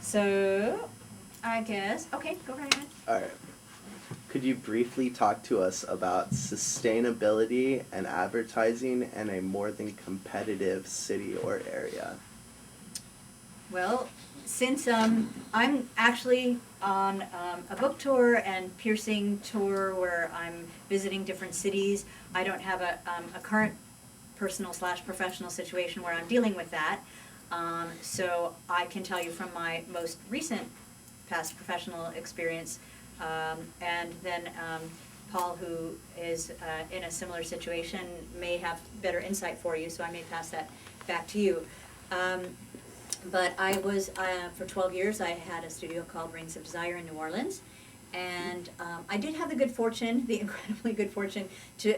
So, I guess, okay, go right ahead. All right. Could you briefly talk to us about sustainability and advertising in a more than competitive city or area? Well, since I'm actually on a book tour and piercing tour where I'm visiting different cities, I don't have a current personal slash professional situation where I'm dealing with that. So I can tell you from my most recent past professional experience, and then Paul, who is in a similar situation, may have better insight for you, so I may pass that back to you. But I was, for 12 years, I had a studio called Rings of Desire in New Orleans. And I did have the good fortune, the incredibly good fortune, to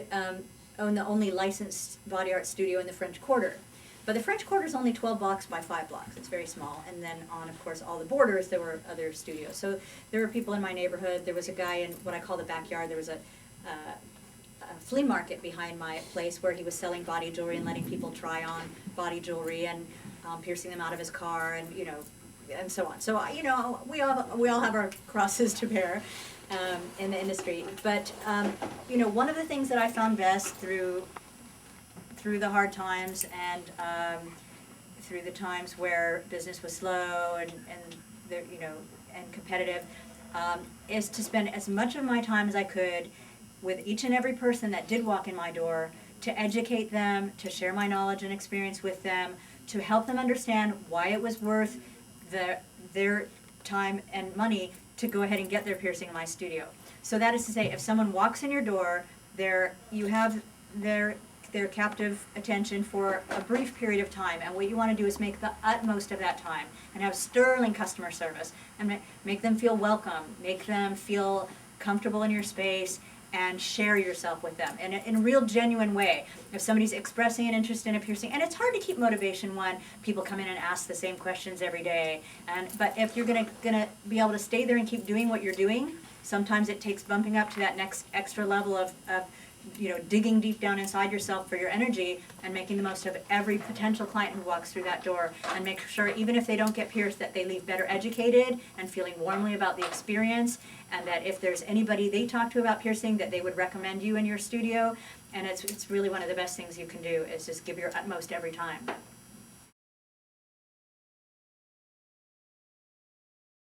own the only licensed body art studio in the French Quarter. But the French Quarter is only 12 blocks by 5 blocks. It's very small. And then on, of course, all the borders, there were other studios. So there were people in my neighborhood. There was a guy in what I call the backyard. There was a flea market behind my place where he was selling body jewelry and letting people try on body jewelry and piercing them out of his car and, you know, and so on. So, you know, we all have our crosses to bear in the industry. But, you know, one of the things that I found best through the hard times and through the times where business was slow and the, you know, and competitive, is to spend as much of my time as I could with each and every person that did walk in my door, to educate them, to share my knowledge and experience with them, to help them understand why it was worth their time and money to go ahead and get their piercing in my studio. So that is to say, if someone walks in your door, you have their captive attention for a brief period of time, and what you want to do is make the utmost of that time and have sterling customer service and make them feel welcome, make them feel comfortable in your space, and share yourself with them in a real genuine way. If somebody's expressing an interest in a piercing, and it's hard to keep motivation when people come in and ask the same questions every day, but if you're gonna be able to stay there and keep doing what you're doing, sometimes it takes bumping up to that next extra level of you know, digging deep down inside yourself for your energy and making the most of every potential client who walks through that door, and make sure even if they don't get pierced that they leave better educated and feeling warmly about the experience, and that if there's anybody they talk to about piercing that they would recommend you in your studio. And it's really one of the best things you can do is just give your utmost every time.